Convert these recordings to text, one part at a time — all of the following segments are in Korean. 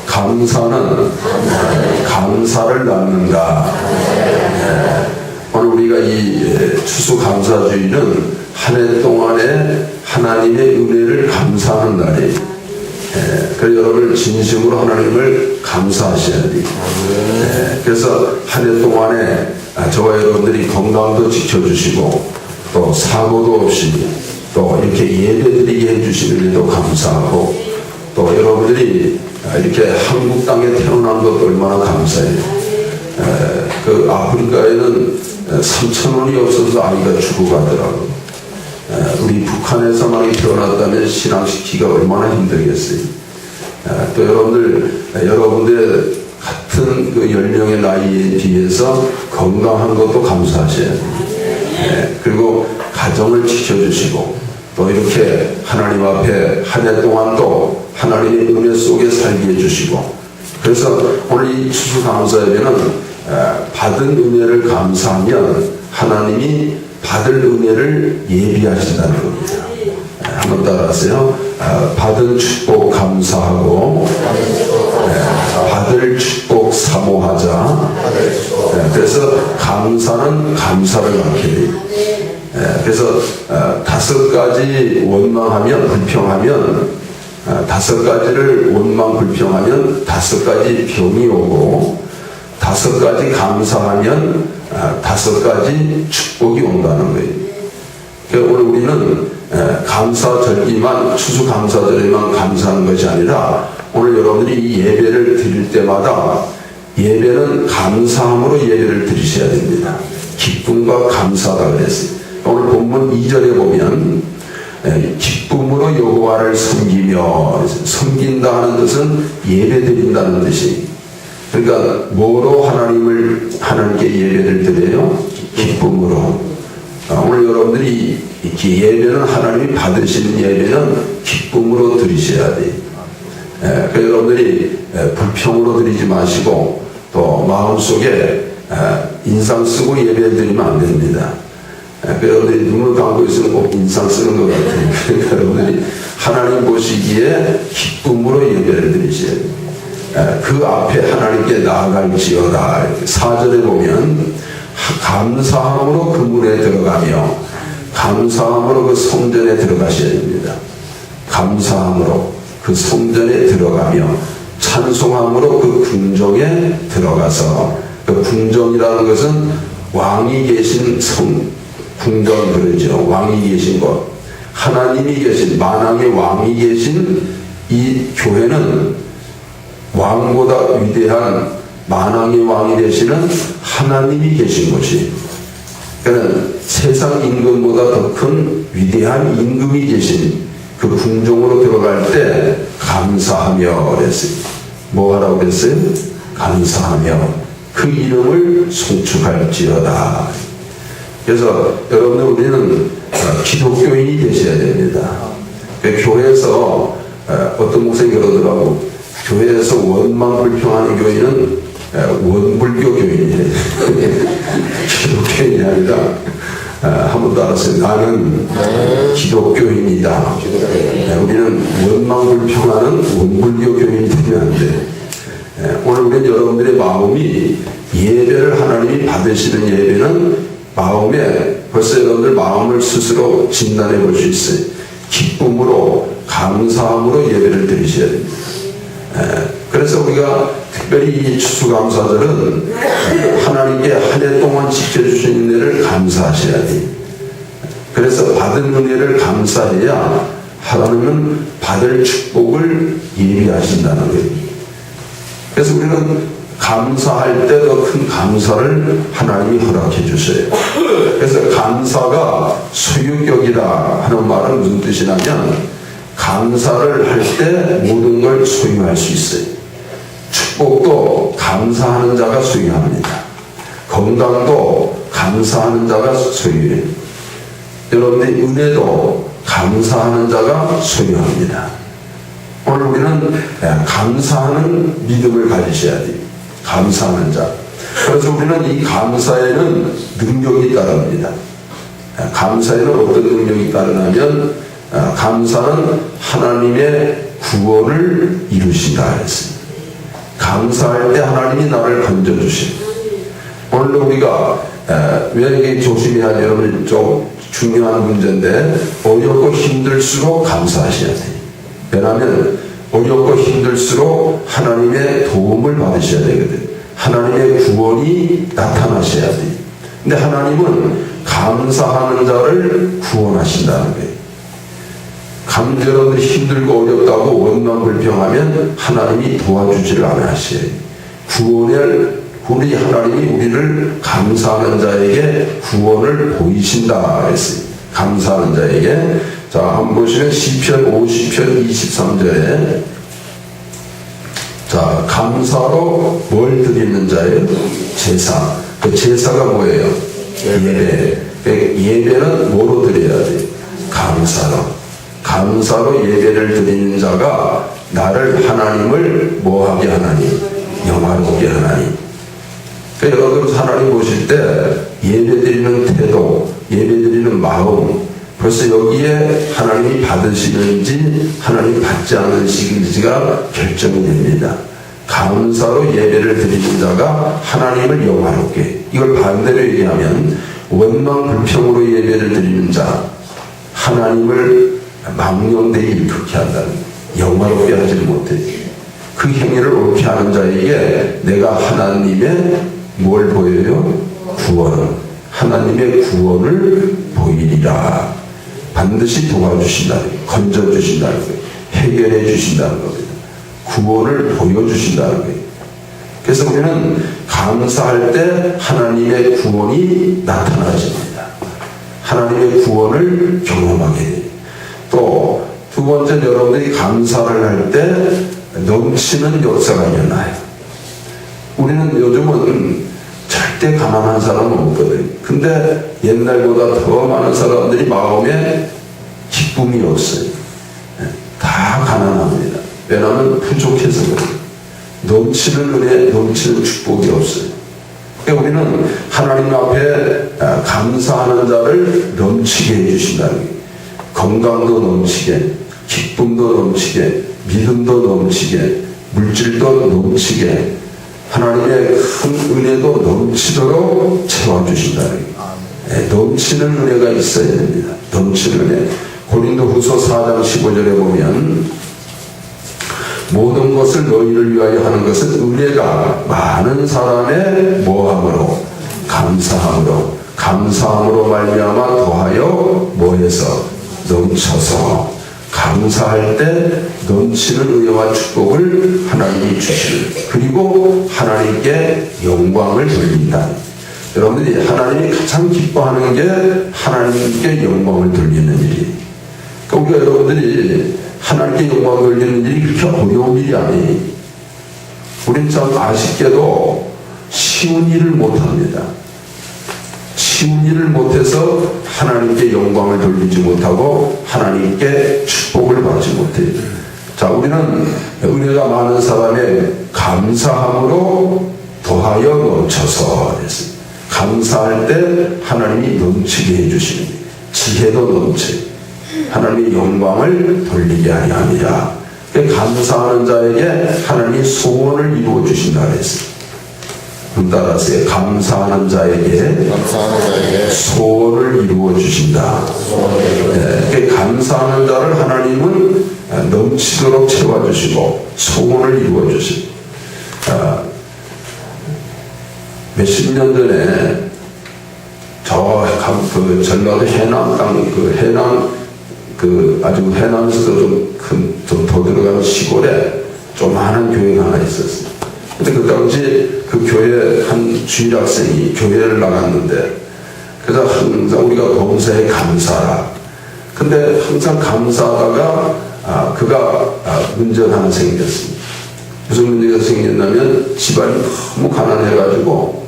감사는 감사를 낳는다. 오늘 우리가 이 추수감사주일은 한 해 동안에 하나님의 은혜를 감사하는 날이에요. 그래서 여러분 진심으로 하나님을 감사하셔야 돼요. 그래서 한 해 동안에 저와 여러분들이 건강도 지켜주시고 또 사고도 없이 또 이렇게 예배드리게 해주시는 일도 감사하고 또 여러분들이 이렇게 한국 땅에 태어난 것도 얼마나 감사해요. 그 아프리카에는 3,000원이 없어서 아이가 죽어가더라고요. 우리 북한에서만 태어났다면 신앙시키기가 얼마나 힘들겠어요. 또 여러분들 같은 그 연령의 나이에 비해서 건강한 것도 감사하셔야 돼요. 그리고 가정을 지켜주시고 또 이렇게 하나님 앞에 한 해 동안 또 하나님의 은혜 속에 살게 해주시고 그래서 오늘 이 추수감사예배는 받은 은혜를 감사하면 하나님이 받을 은혜를 예비하신다는 겁니다. 한번 따라하세요. 받은 축복 감사하고 받을 축복 사모하자. 그래서 감사는 감사를 낳게 돼요. 그래서 5가지 원망하면 불평하면 5가지를 원망 불평하면 5가지 병이 오고 5가지 감사하면 5가지 축복이 온다는 거예요. 그러니까 오늘 우리는 감사절기만 추수감사절에만 감사하는 것이 아니라 오늘 여러분들이 이 예배를 드릴 때마다 예배는 감사함으로 예배를 드리셔야 됩니다. 기쁨과 감사다 그랬어요. 오늘 본문 2절에 보면 기쁨으로 여호와를 섬기며 섬긴다 하는 뜻은 예배드린다는 뜻이 그러니까 뭐로 하나님께 예배를 드려요? 기쁨으로. 오늘 여러분들이 이렇게 예배는 하나님이 받으시는 예배는 기쁨으로 드리셔야 돼요. 그러니까 여러분들이 불평으로 드리지 마시고 또 마음속에 인상 쓰고 예배를 드리면 안 됩니다. 여러분들이 눈을 감고 있으면 꼭 인상 쓰는 것 같아요. 그러니까 여러분들이 하나님 보시기에 기쁨으로 예배를 드리셔야 돼요. 그 앞에 하나님께 나아갈지어다. 4절에 보면 감사함으로 그 문에 들어가며 감사함으로 그 성전에 들어가셔야 됩니다. 감사함으로 그 성전에 들어가며 찬송함으로 그 궁정에 들어가서 그 궁정이라는 것은 왕이 계신 궁정 그러죠. 왕이 계신 곳 하나님이 계신 만왕의 왕이 계신 이 교회는 왕보다 위대한 만왕의 왕이 되시는 하나님이 계신 곳이 그러니까 세상 임금보다 더 큰 위대한 임금이 계신 그 궁정으로 들어갈 때 감사하며 그랬어요. 뭐 하라고 그랬어요? 감사하며 그 이름을 송축할지어다. 그래서 여러분들 우리는 기독교인이 되셔야 됩니다. 교회에서 어떤 목사님이 그러더라고. 교회에서 원망 불평하는 교인은 원불교 교인이에요. 기독교인이 아니라 한번 따라서 나는 기독교인이다. 우리는 원망 불평하는 원불교 교인이 되면 안 돼. 오늘 우리는 여러분들의 마음이 예배를 하나님이 받으시는 예배는 마음에 벌써 여러분들 마음을 스스로 진단해 볼 수 있어요. 기쁨으로 감사함으로 예배를 드리셔야 됩니다. 그래서 우리가 특별히 이 추수감사절은 하나님께 한 해 동안 지켜주신 은혜를 감사하셔야 돼요. 그래서 받은 은혜를 감사해야 하나님은 받을 축복을 예비하신다는 거예요. 그래서 우리는 감사할 때 더 큰 감사를 하나님이 허락해 주셔요. 그래서 감사가 소유격이라 하는 말은 무슨 뜻이냐면 감사를 할 때 모든 걸 소유할 수 있어요. 축복도 감사하는 자가 소유합니다. 건강도 감사하는 자가 소유해요. 여러분의 은혜도 감사하는 자가 소유합니다. 오늘 우리는 감사하는 믿음을 가지셔야 돼요. 감사하는 자. 그래서 우리는 이 감사에는 능력이 따릅니다. 감사에는 어떤 능력이 따르냐면 감사는 하나님의 구원을 이루신다 했습니다. 감사할 때 하나님이 나를 건져주십니다. 오늘 우리가 왜 이게 조심해야 되는 좀 중요한 문제인데, 어렵고 힘들수록 감사하셔야 돼요. 왜냐하면 어렵고 힘들수록 하나님의 도움을 받으셔야 되거든요. 하나님의 구원이 나타나셔야 돼요. 근데 하나님은 감사하는 자를 구원하신다는 거예요. 여러분들이 힘들고 어렵다고 원망불평하면 하나님이 도와주지를 않으셔요. 우리 하나님이 우리를 감사하는 자에게 구원을 보이신다 했어요. 감사하는 자에게. 자, 한번 보시면 시편 50편 23절에 자, 감사로 뭘 드리는 자예요? 제사. 그 제사가 뭐예요? 예배. 예배는 뭐로 드려야 돼요? 감사로 예배를 드리는 자가 나를 하나님을 뭐하게 하나니? 영화롭게 하나니. 그러니까 여러분 하나님 보실 때 예배드리는 태도, 예배드리는 마음, 벌써 여기에 하나님이 받으시는지 하나님이 받지 않으시는지가 결정이 됩니다. 감사로 예배를 드리는 자가 하나님을 영화롭게. 이걸 반대로 얘기하면 원망 불평으로 예배를 드리는 자, 하나님을 망령되이 일그게 한다는, 영화롭게 하지 못해. 그 행위를 옳게 하는 자에게 내가 하나님의 뭘 보여요? 구원. 하나님의 구원을 보이리라. 반드시 도와주신다는 거예요. 건져주신다는 거예요. 해결해 주신다는 겁니다. 구원을 보여주신다는 거예요. 그래서 우리는 감사할 때 하나님의 구원이 나타나집니다. 하나님의 구원을 경험하게 돼요. 또 두 번째, 여러분들이 감사를 할 때 넘치는 역사가 일어나요. 우리는 요즘은 절대 가난한 사람은 없거든요. 근데 옛날보다 더 많은 사람들이 마음에 기쁨이 없어요. 다 가난합니다. 왜냐하면 부족해서 그래요. 넘치는 은혜, 넘치는 축복이 없어요. 그러니까 우리는 하나님 앞에 감사하는 자를 넘치게 해주신다는 거예요. 건강도 넘치게, 기쁨도 넘치게, 믿음도 넘치게, 물질도 넘치게, 하나님의 큰 은혜도 넘치도록 채워주신다는 거예요. 넘치는 은혜가 있어야 됩니다. 넘치는 은혜. 고린도후서 4장 15절에 보면 모든 것을 너희를 위하여 하는 것은 은혜가 많은 사람의 뭐함으로? 감사함으로 말미암아 더하여 뭐해서? 넘쳐서. 감사할 때 넘치는 은혜와 축복을 하나님이 주시는, 그리고 하나님께 영광을 돌린다. 여러분들이 하나님이 가장 기뻐하는 게 하나님께 영광을 돌리는 일이에요. 그러니까 우리가 여러분들이 하나님께 영광을 돌리는 일이 그렇게 어려운 일이 아니에요. 우리는 참 아쉽게도 쉬운 일을 못합니다. 쉬운 일을 못해서 하나님께 영광을 돌리지 못하고 하나님께 축복을 받지 못해요. 자, 우리는 은혜가 많은 사람의 감사함으로 더하여 넘쳐서 했습니다. 감사할 때 하나님이 넘치게 해주시는 거예요. 지혜도 넘쳐요. 하나님의 영광을 돌리게 하려 합니다. 감사하는 자에게 하나님이 소원을 이루어 주신다 그랬어요. 따라서 감사하는 자에게 소원을 이루어 주신다. 네, 감사하는 자를 하나님은 넘치도록 채워주시고 소원을 이루어 주십니다. 몇십 년 전에 그 전라도 해남 땅, 아주 해남에서 좀 더 들어가는 시골에 조그마한 교회가 하나 있었어요. 근데 그 당시 그 교회 한 주일 학생이 교회를 나갔는데, 그래서 항상 우리가 범사에 감사하라. 근데 항상 감사하다가 그가 문제가 하나 생겼습니다. 무슨 문제가 생겼냐면 집안이 너무 가난해가지고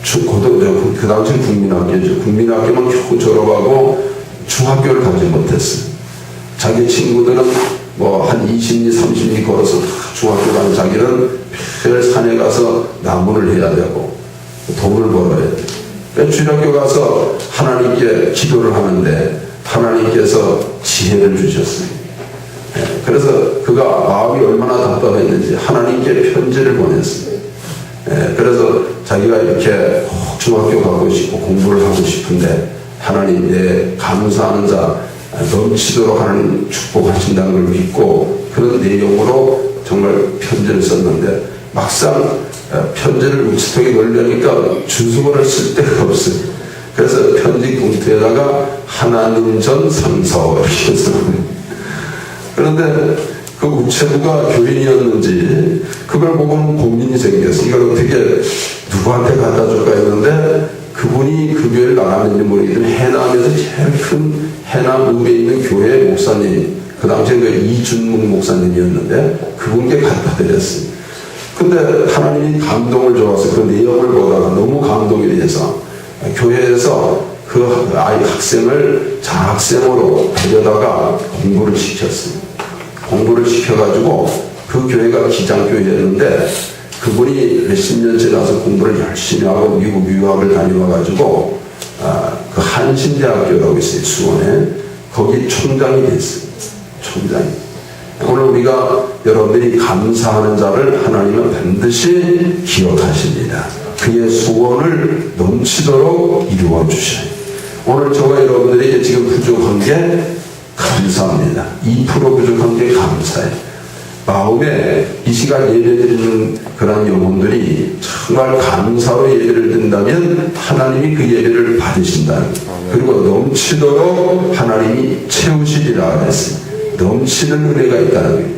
그 당시 국민학교죠. 국민학교만 겨우 졸업하고 중학교를 가지 못했어요. 자기 친구들은 뭐 한 20리 30리 걸어서 중학교 가는, 자기는 별 산에 가서 나무를 해야 되고 돈을 벌어야 돼. 그러니까 주일학교 가서 하나님께 기도를 하는데 하나님께서 지혜를 주셨어요. 그래서 그가 마음이 얼마나 답답했는지 하나님께 편지를 보냈어요. 그래서 자기가 이렇게 중학교 가고 싶고 공부를 하고 싶은데 하나님 내 감사하는 자 넘치도록 하나님 축복하신다는 걸 믿고 그런 내용으로 정말 편지를 썼는데 막상 편지를 우체통에 넣으려니까 주소를 쓸 데가 없어요. 그래서 편지 봉투에다가 하나님 전 상서 이렇게 썼어요. 그런데 그 우체부가 교인이었는지 그걸 보고는 고민이 생겼어요. 이걸 어떻게 누구한테 갖다 줄까 했는데 그분이 그 교회를 나가는지 모르겠지만 해남에서 제일 큰 해남 읍에 있는 교회 목사님, 그 당시에 그 이준묵 목사님이었는데 그분께 갖다 드렸어요. 근데 하나님이 감동을 줘서 그 내용을 보다가 너무 감동이 돼서 교회에서 그 아이 학생을 장학생으로 데려다가 공부를 시켰어요. 공부를 시켜가지고 그 교회가 기장교회였는데 그분이 몇십 년 지나서 공부를 열심히 하고 미국 유학을 다녀와가지고 그 한신대학교라고 있어요. 수원에. 거기 총장이 됐어요. 총장이. 오늘 우리가 여러분들이 감사하는 자를 하나님은 반드시 기억하십니다. 그의 소원을 넘치도록 이루어 주셔요. 오늘 저와 여러분들에게 지금 부족한 게 감사합니다. 2% 부족한 게 감사해요. 마음에 이 시간 예배드리는 그런 영혼들이 정말 감사로 예배를 드린다면 하나님이 그 예배를 받으신다. 그리고 넘치도록 하나님이 채우시리라 그랬어요. 넘치는 은혜가 있다는 거예요.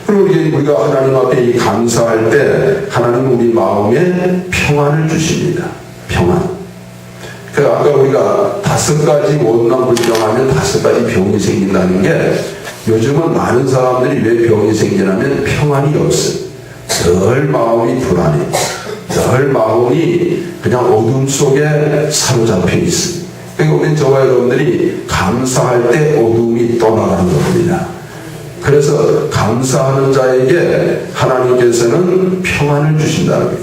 그리고 우리가 하나님 앞에 이 감사할 때 하나님 우리 마음에 평안을 주십니다. 평안. 그 아까 우리가 5가지 원망 불평하면 5가지 병이 생긴다는 게 요즘은 많은 사람들이 왜 병이 생기냐면 평안이 없어요. 늘 마음이 불안해. 늘 마음이 그냥 어둠 속에 사로잡혀 있어요. 그러니까 우리 저와 여러분들이 감사할 때 어둠이 떠나가는 겁니다. 그래서 감사하는 자에게 하나님께서는 평안을 주신다는 거예요.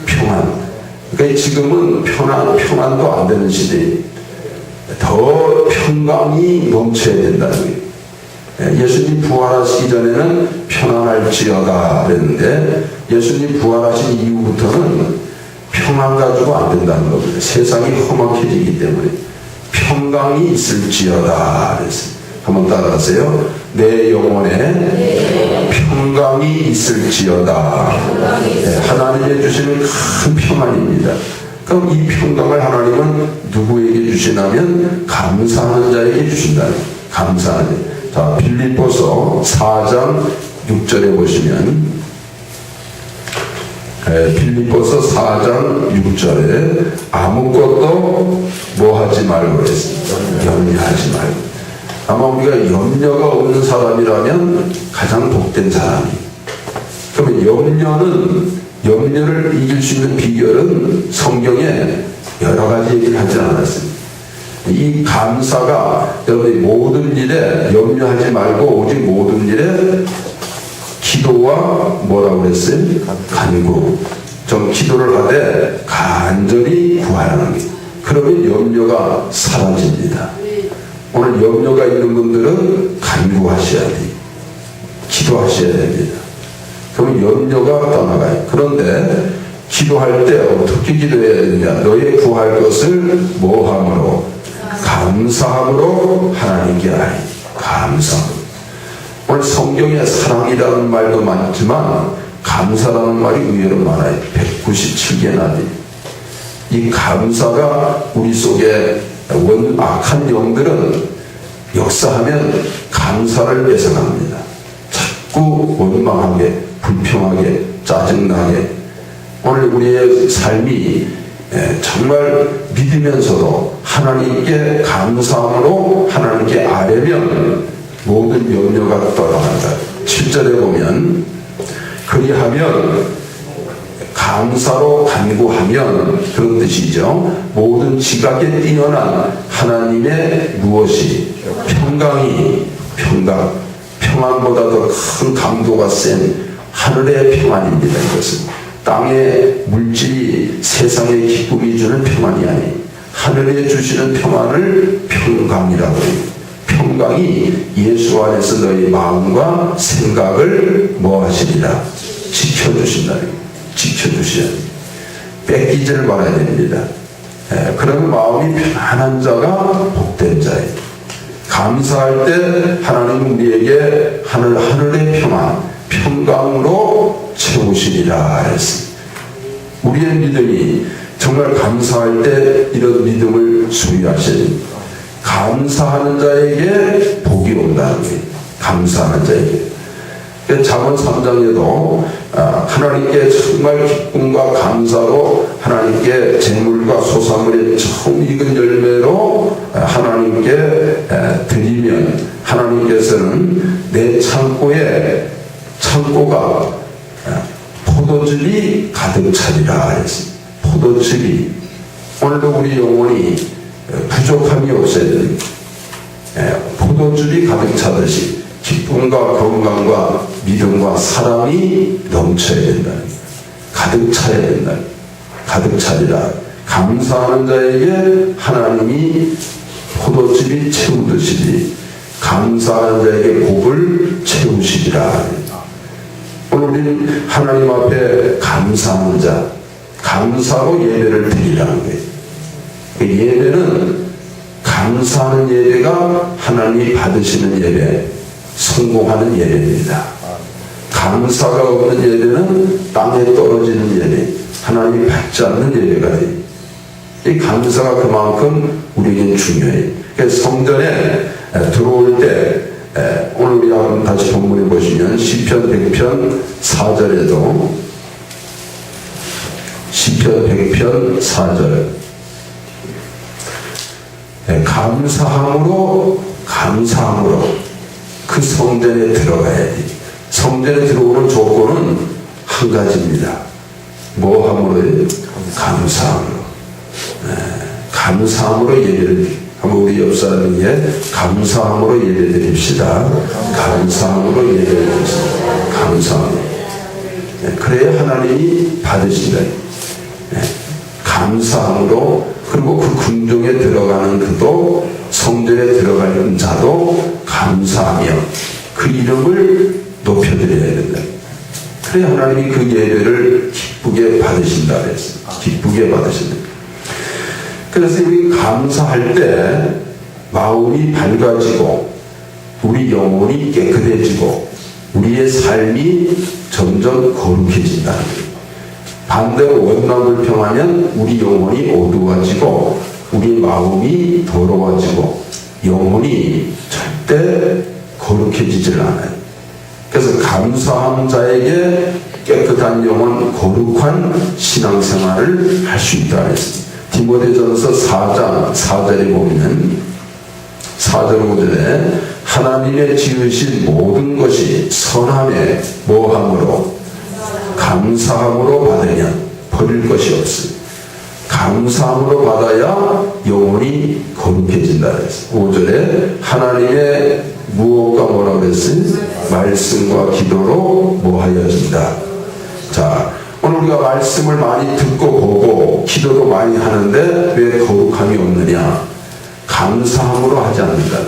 평안. 그러니까 지금은 평안도 안 되는 시대에 더 평강이 넘쳐야 된다는 거예요. 예수님 부활하시기 전에는 평안할지어다 그랬는데 예수님 부활하신 이후부터는 평안 가지고 안 된다는 겁니다. 세상이 험악해지기 때문에 평강이 있을지어다 그랬어요. 한번 따라하세요. 내 영혼에 평강이 있을지어다. 하나님이 주시는 큰 평안입니다. 그럼 이 평강을 하나님은 누구에게 주시냐면 감사하는 자에게 주신다. 감사하는 자. 자, 빌립보서 4장 6절에 보시면 빌립보서 4장 6절에 아무것도 뭐 하지 말고 그랬습니다. 염려하지 말고. 아마 우리가 염려가 없는 사람이라면 가장 복된 사람이. 그러면 염려를 이길 수 있는 비결은 성경에 여러 가지 얘기를 하지 않았습니다. 이 감사가 여러분이 모든 일에 염려하지 말고 오직 모든 일에 기도와 뭐라고 그랬어요? 간구. 좀 기도를 하되 간절히 구하라는 거예요. 그러면 염려가 사라집니다. 오늘 염려가 있는 분들은 간구하셔야 돼요. 기도하셔야 됩니다. 그러면 염려가 떠나가요. 그런데 기도할 때 어떻게 기도해야 되느냐? 너의 구할 것을 뭐함으로? 감사함으로 하나님께 하리. 감사함으로. 오늘 성경에 사랑이라는 말도 많지만 감사라는 말이 의외로 많아요. 197개나 돼요. 이 감사가 우리 속에 악한 영들은 역사하면 감사를 뺏어갑니다. 자꾸 원망하게, 불평하게, 짜증나게. 오늘 우리의 삶이 정말 믿으면서도 하나님께 감사함으로 하나님께 아뢰면 모든 염려가 떠나간다. 7절에 보면 그리하면 감사로 간구하면 그런 뜻이죠. 모든 지각에 뛰어난 하나님의 무엇이 평강이 평안보다 더 큰 강도가 센 하늘의 평안입니다. 이것은 땅의 물질이 세상의 기쁨이 주는 평안이 아니 하늘에 주시는 평안을 평강이라고 해요. 평강이 예수 안에서 너희 마음과 생각을 뭐 하시리라? 지켜주신다. 지켜주셔야 뺏기지를 말아야 됩니다. 그런 마음이 편안한 자가 복된 자예요. 감사할 때 하나님 우리에게 하늘의 평강으로 채우시리라 했습니다. 우리의 믿음이 정말 감사할 때 이런 믿음을 소유하셔야 됩니다. 감사하는 자에게 복이 온다는 거예요. 감사하는 자에게. 잠언 3장에도 하나님께 정말 기쁨과 감사로 하나님께 재물과 소산물의 처음 익은 열매로 하나님께 드리면 하나님께서는 내 창고가 포도즙이 가득 차리라 했습니다. 포도즙이. 오늘도 우리 영혼이 부족함이 없어야 됩니다. 포도즙이 가득 차듯이 기쁨과 건강과 믿음과 사랑이 넘쳐야 된다. 가득 차야 된다. 가득 차리라. 감사하는 자에게 하나님이 포도즙이 채우듯이 감사하는 자에게 복을 채우시리라. 오늘 우리는 하나님 앞에 감사하는 자, 감사로 예배를 드리라는 거예요. 예배는 감사하는 예배가 하나님이 받으시는 예배, 성공하는 예배입니다. 감사가 없는 예배는 땅에 떨어지는 예배, 하나님이 받지 않는 예배가 돼요. 이 감사가 그만큼 우리에게 중요해요. 그래서 성전에 들어올 때 오늘 우리 한번 다시 본문에 보시면 시편 100편 4절에도 시편 100편 4절 감사함으로 그 성전에 들어가야 돼. 성전에 들어오는 조건은 한 가지입니다. 뭐 함으로요? 감사함으로. 감사함으로 예배를 한번 우리 옆 사람에게 감사함으로 예배 드립시다. 감사함으로 예배 드립시다. 감사함으로. 그래야 하나님이 받으신다. 감사함으로. 그리고 그 궁정에 들어가는 그도 성전에 들어가는 자도 감사하며 그 이름을 높여드려야 된다. 그래야 하나님이 그 예배를 기쁘게 받으신다 그랬어요. 기쁘게 받으신다. 그래서 우리 감사할 때 마음이 밝아지고 우리 영혼이 깨끗해지고 우리의 삶이 점점 거룩해진다는 거예요. 반대로 원망불평하면 우리 영혼이 어두워지고 우리 마음이 더러워지고 영혼이 절대 거룩해지질 않아요. 그래서 감사한 자에게 깨끗한 영혼, 거룩한 신앙생활을 할 수 있다 했습니다. 디모데전서 4장 4절에 보면 4절 5절에 하나님의 지으신 모든 것이 선함에 뭐함으로 감사함으로 받으면 버릴 것이 없습니다. 감사함으로 받아야 영혼이 거룩해진다 그랬어요. 5절에 하나님의 무엇과 뭐라고 그랬어요? 말씀과 기도로 뭐하여진다. 자, 오늘 우리가 말씀을 많이 듣고 보고 기도도 많이 하는데 왜 거룩함이 없느냐? 감사함으로 하지 않는다.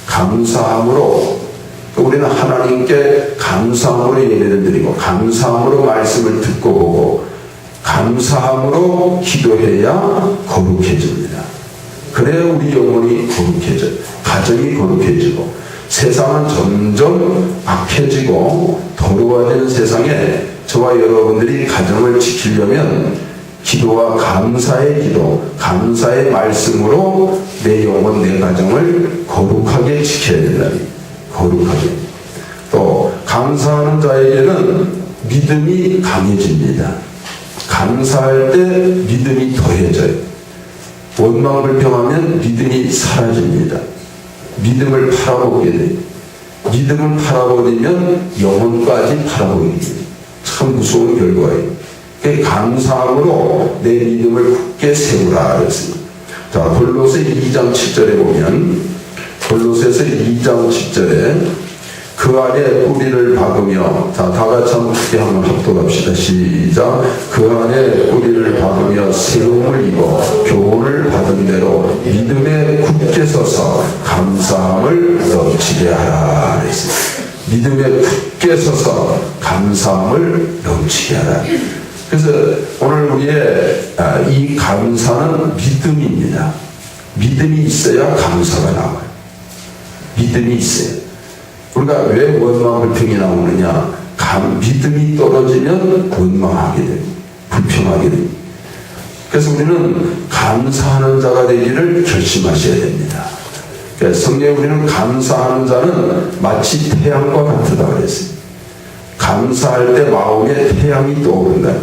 감사함으로 우리는 하나님께 감사함으로 예배를 드리고 감사함으로 말씀을 듣고 보고 감사함으로 기도해야 거룩해집니다. 그래야 우리 영혼이 거룩해져요. 가정이 거룩해지고 세상은 점점 악해지고 더러워지는 세상에 저와 여러분들이 가정을 지키려면 기도와 감사의 기도, 감사의 말씀으로 내 영혼, 내 가정을 거룩하게 지켜야 된다. 거룩하게. 또 감사하는 자에게는 믿음이 강해집니다. 감사할 때 믿음이 더해져요. 원망불평하면 믿음이 사라집니다. 믿음을 팔아보게 돼요. 믿음을 팔아버리면 영혼까지 팔아버리게 돼요. 참 무서운 결과예요. 감사함으로 내 믿음을 굳게 세우라 그랬습니다. 자, 골로새 2장 7절에 보면 골로새서 2장 7절에 그 안에 뿌리를 박으며, 자, 다 같이 한번 크게 한번 합독합시다. 시작. 그 안에 뿌리를 박으며 세움을 입어 교훈을 받은 대로 믿음에 굳게 서서 감사함을 넘치게 하라. 믿음에 굳게 서서 감사함을 넘치게 하라. 그래서 오늘 우리의 이 감사는 믿음입니다. 믿음이 있어야 감사가 나와요. 믿음이 있어요. 우리가 왜 원망 불평이 나오느냐? 믿음이 떨어지면 원망하게 됩니다. 불평하게 됩니다. 그래서 우리는 감사하는 자가 되기를 결심하셔야 됩니다. 성경에 우리는 감사하는 자는 마치 태양과 같다 그랬어요. 감사할 때 마음에 태양이 떠오른다.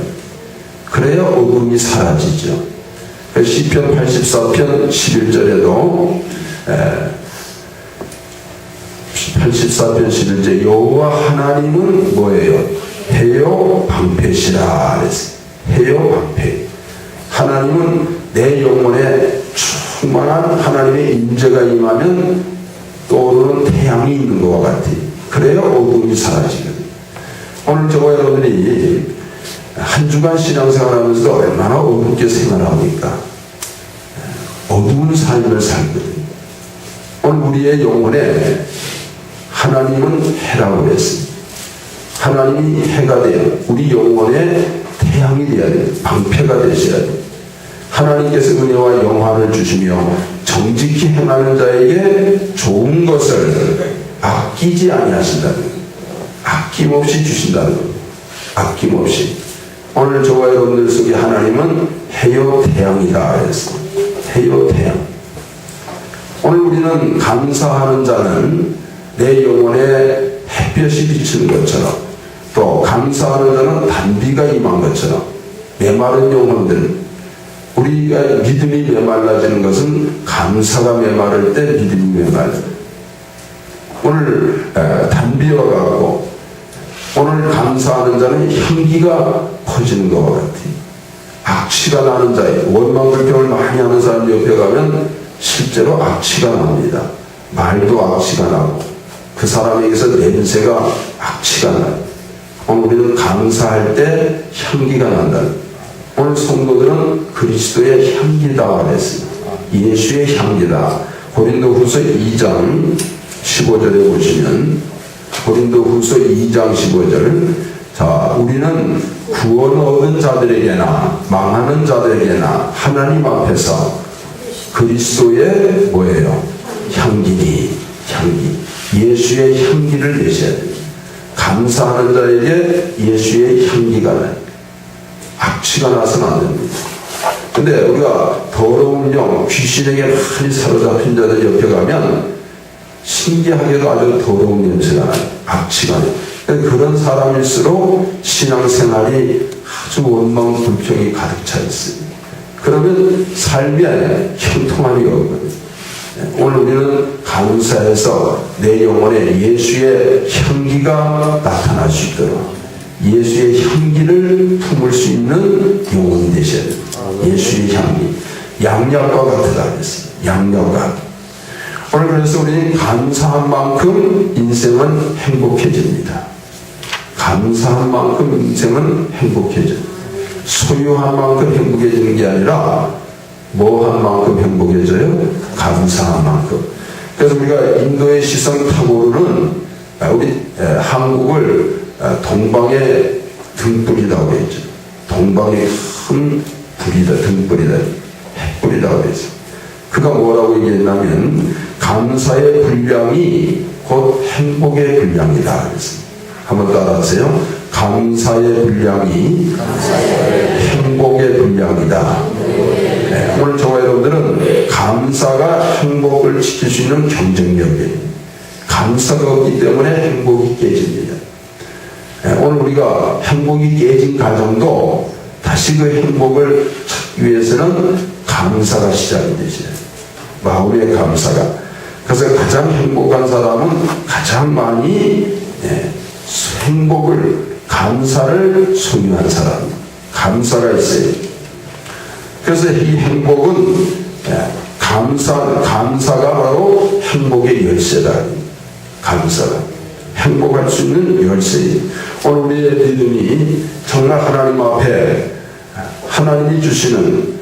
그래야 어둠이 사라지죠. 시편 84편 11절에도 84편 11절 여호와 하나님은 뭐예요? 해요 방패시라 그랬어요. 해요 방패. 하나님은 내 영혼에 충만한 하나님의 임재가 임하면 떠오르는 태양이 있는 것과 같아요. 그래야 어둠이 사라지거든요. 오늘 저와 여러분들이 한 주간 신앙생활하면서도 얼마나 어둡게 생활합니까? 어두운 삶을 살거든요. 오늘 우리의 영혼에 하나님은 해라고 했습니다. 하나님이 해가 되어 우리 영혼에 태양이 되어야 돼요. 방패가 되셔야 돼요. 하나님께서 은혜와 영화를 주시며 정직히 행하는 자에게 좋은 것을 아끼지 아니하신다는 거예요. 아낌없이 주신다는 거예요. 아낌없이. 오늘 저와 여러분들 속에 하나님은 해요 태양이다 했습니다. 해요 태양. 오늘 우리는 감사하는 자는 내 영혼에 햇볕이 비치는 것처럼, 또 감사하는 자는 단비가 임한 것처럼, 메마른 영혼들, 우리가 믿음이 메말라지는 것은 감사가 메마를 때 믿음이 메말라요. 오늘 단비와 같고, 오늘 감사하는 자는 향기가 퍼지는 것과 같아요. 악취가 나는 자예요. 원망 불평을 많이 하는 사람 옆에 가면 실제로 악취가 납니다. 말도 악취가 나고 그 사람에게서 냄새가 악취가 나요. 오늘 우리는 감사할 때 향기가 난다. 오늘 성도들은 그리스도의 향기다 그랬습니다. 예수의 향기다. 고린도후서 2장 15절에 보시면, 고린도후서 2장 15절, 자, 우리는 구원 얻은 자들에게나 망하는 자들에게나 하나님 앞에서 그리스도의 뭐예요? 향기니, 향기. 예수의 향기를 내셔야 돼요. 감사하는 자에게 예수의 향기가 나요. 악취가 나서는 안 됩니다. 근데 우리가 더러운 영, 귀신에게 많이 사로잡힌 자들 옆에 가면 신기하게도 아주 더러운 냄새가 나요. 악취가 나요. 그런 사람일수록 신앙생활이 아주 원망 불평이 가득 차 있어요. 그러면 삶에 형통함이 없거든요. 오늘 우리는 감사해서 내 영혼에 예수의 향기가 나타날 수 있도록 예수의 향기를 품을 수 있는 영혼이 되셔야 됩니다. 예수의 향기. 양약과 같으다 그랬어요. 양약과. 오늘 그래서 우리는 감사한 만큼 인생은 행복해집니다. 감사한 만큼 인생은 행복해져요. 소유한 만큼 행복해지는 게 아니라 뭐 한 만큼 행복해져요? 감사한 만큼. 그래서 우리가 인도의 시선 타고르는 우리 한국을 동방의 등불이라고 했죠. 동방의 큰 불이다, 등불이다, 햇불이라고 했죠. 그가 뭐라고 얘기했냐면 감사의 분량이 곧 행복의 분량이다 그랬습니다. 한번 따라하세요. 감사의 분량이 행복의 분량이다. 네, 오늘 저와 여러분들은 감사가 행복을 지킬 수 있는 경쟁력이에요. 감사가 없기 때문에 행복이 깨집니다. 네, 오늘 우리가 행복이 깨진 가정도 다시 그 행복을 찾기 위해서는 감사가 시작이 되죠. 마음의 감사가. 그래서 가장 행복한 사람은 가장 많이 행복을, 감사를 소유한 사람, 감사가 있어요. 그래서 이 행복은 감사가 바로 행복의 열쇠다. 감사가. 행복할 수 있는 열쇠. 오늘 우리의 믿음이 정말 하나님 앞에 하나님이 주시는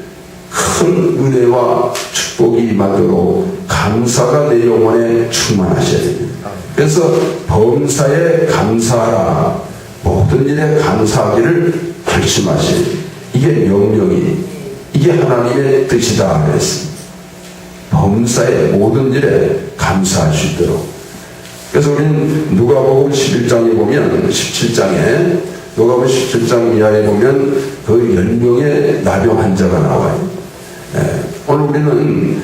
큰 은혜와 축복이 임하도록 감사가 내 영혼에 충만하셔야 됩니다. 그래서 범사에 감사하라, 모든 일에 감사하기를 결심하셔야 됩니다. 이게 명령이, 이게 하나님의 뜻이다 그랬습니다. 범사의 모든 일에 감사할 수 있도록. 그래서 우리는 누가복음 11장에 보면 17장에 누가복음 17장 이하에 보면 그 10명의 나병 환자가 나와요. 오늘 우리는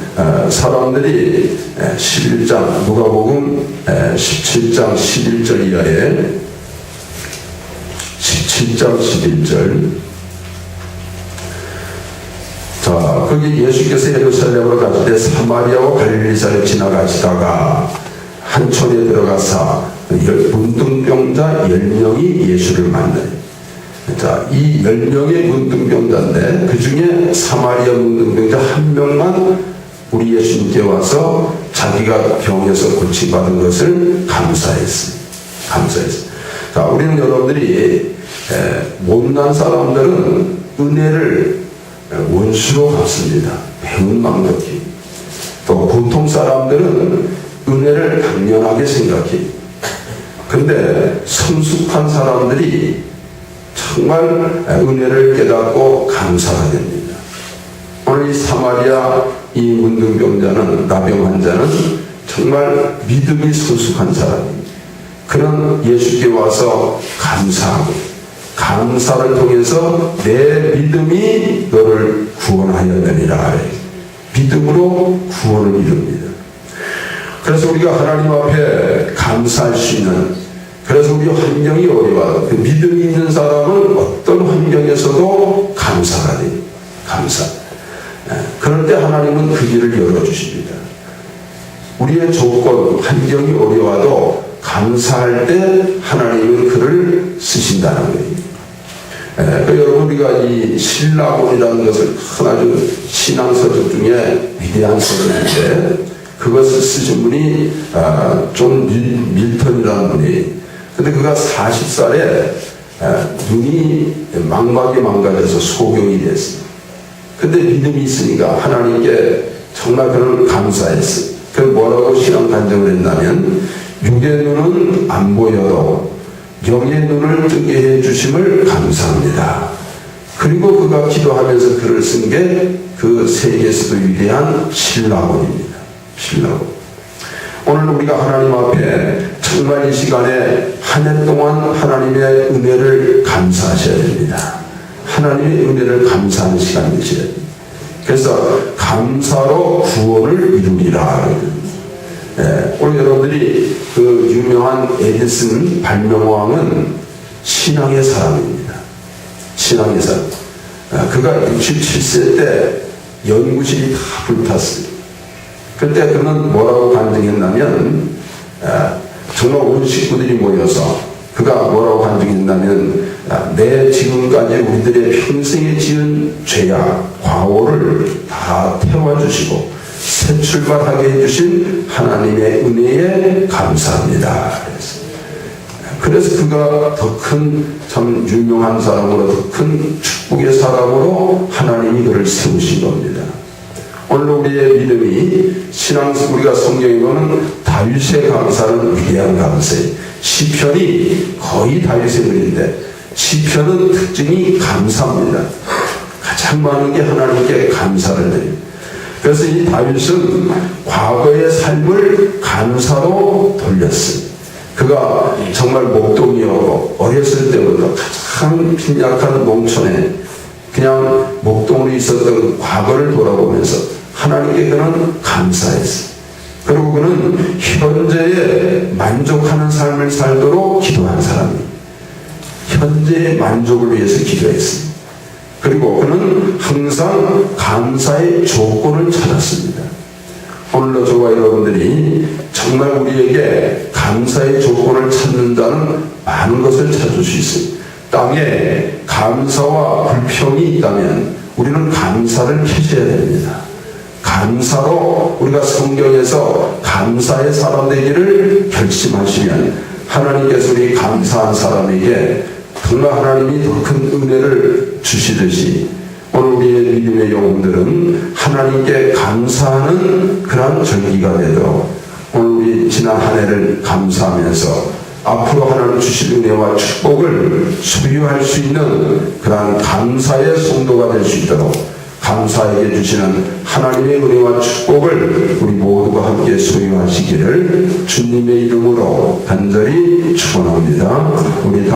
사람들이 11장 누가복음 17장 11절 이하에 17장 11절 자, 거기 예수께서 예루살렘으로 가실 때 사마리아와 갈릴리사를 지나가시다가 한 촌에 들어가사 문둥병자 10명이 예수를 만나요. 자, 이 10명의 문둥병자인데 그 중에 사마리아 문둥병자 한 명만 우리 예수님께 와서 자기가 병에서 고침받은 것을 감사했어요. 자, 우리는 여러분들이 못난 사람들은 은혜를 원수로 갚습니다. 배운 망덕히. 또 보통 사람들은 은혜를 당연하게 생각해요. 근데 성숙한 사람들이 정말 은혜를 깨닫고 감사가 됩니다. 오늘 이 사마리아 이 문둥병자는, 나병 환자는 정말 믿음이 성숙한 사람입니다. 그는 예수께 와서 감사하고 감사를 통해서 내 믿음이 너를 구원하였느니라. 믿음으로 구원을 이룹니다. 그래서 우리가 하나님 앞에 감사할 수 있는, 그래서 우리 환경이 어려워도 그 믿음이 있는 사람은 어떤 환경에서도 감사가 돼요. 감사. 그럴 때 하나님은 그 길을 열어주십니다. 우리의 조건, 환경이 어려워도 감사할 때 하나님은 그를 쓰신다는 거예요. 여러분, 우리가 이 신라본이라는 것을 큰 아주 신앙서적 중에 위대한 서적인데 그것을 쓰신 분이 존 밀턴이라는 분이, 근데 그가 40살에 눈이 망막이 망가져서 소경이 됐어요. 근데 믿음이 있으니까 하나님께 정말 그는 감사했어요. 그 뭐라고 신앙 간증을 했냐면, 육의 눈은 안 보여도 영의 눈을 뜨게 해주심을 감사합니다. 그리고 그가 기도하면서 글을 쓴 게 그 세계에서도 위대한 신라본입니다. 신라본. 오늘 우리가 하나님 앞에 정말 이 시간에 한 해 동안 하나님의 은혜를 감사하셔야 됩니다. 하나님의 은혜를 감사하는 시간이 되셔야 됩니다. 그래서 감사로 구원을 이루리라. 오늘 여러분들이 그 유명한 에디슨 발명왕은 신앙의 사람입니다. 신앙의 사람. 그가 67세 때 연구실이 다 불탔어요. 그때 그는 뭐라고 간증했냐면, 정말 온 식구들이 모여서 그가 뭐라고 간증했냐면, 내 지금까지 우리들의 평생에 지은 죄야 과오를 다 태워주시고 새 출발하게 해주신 하나님의 은혜에 감사합니다. 그래서 그가 더 큰 참 유명한 사람으로, 더 큰 축복의 사람으로 하나님이 그를 세우신 겁니다. 오늘 우리의 믿음이 신앙, 우리가 성경에 보면 다윗의 감사는 위대한 감사예요. 시편이 거의 다윗의 글인데 시편은 특징이 감사입니다. 가장 많은 게 하나님께 감사를 드립니다. 그래서 이 다윗은 과거의 삶을 감사로 돌렸습니다. 그가 정말 목동이었고 어렸을 때부터 가장 빈약한 농촌에 그냥 목동으로 있었던 과거를 돌아보면서 하나님께 그는 감사했어요. 그리고 그는 현재에 만족하는 삶을 살도록 기도한 사람입니다. 현재의 만족을 위해서 기도했습니다. 그리고 그는 항상 감사의 조건을 찾았습니다. 오늘도 저와 여러분들이 정말 우리에게 감사의 조건을 찾는다는 많은 것을 찾을 수 있습니다. 땅에 감사와 불평이 있다면 우리는 감사를 켜셔야 됩니다. 감사로 우리가 성경에서 감사의 사람 되기를 결심하시면 하나님께서 우리 감사한 사람에게 정말 하나님이 더 큰 은혜를 주시듯이 오늘 우리의 믿음의 영혼들은 하나님께 감사하는 그러한 절기가 되도록 오늘 우리 지난 한 해를 감사하면서 앞으로 하나님 주실 은혜와 축복을 소유할 수 있는 그러한 감사의 성도가 될 수 있도록 감사에게 주시는 하나님의 은혜와 축복을 우리 모두가 함께 소유하시기를 주님의 이름으로 간절히 축원합니다. 우리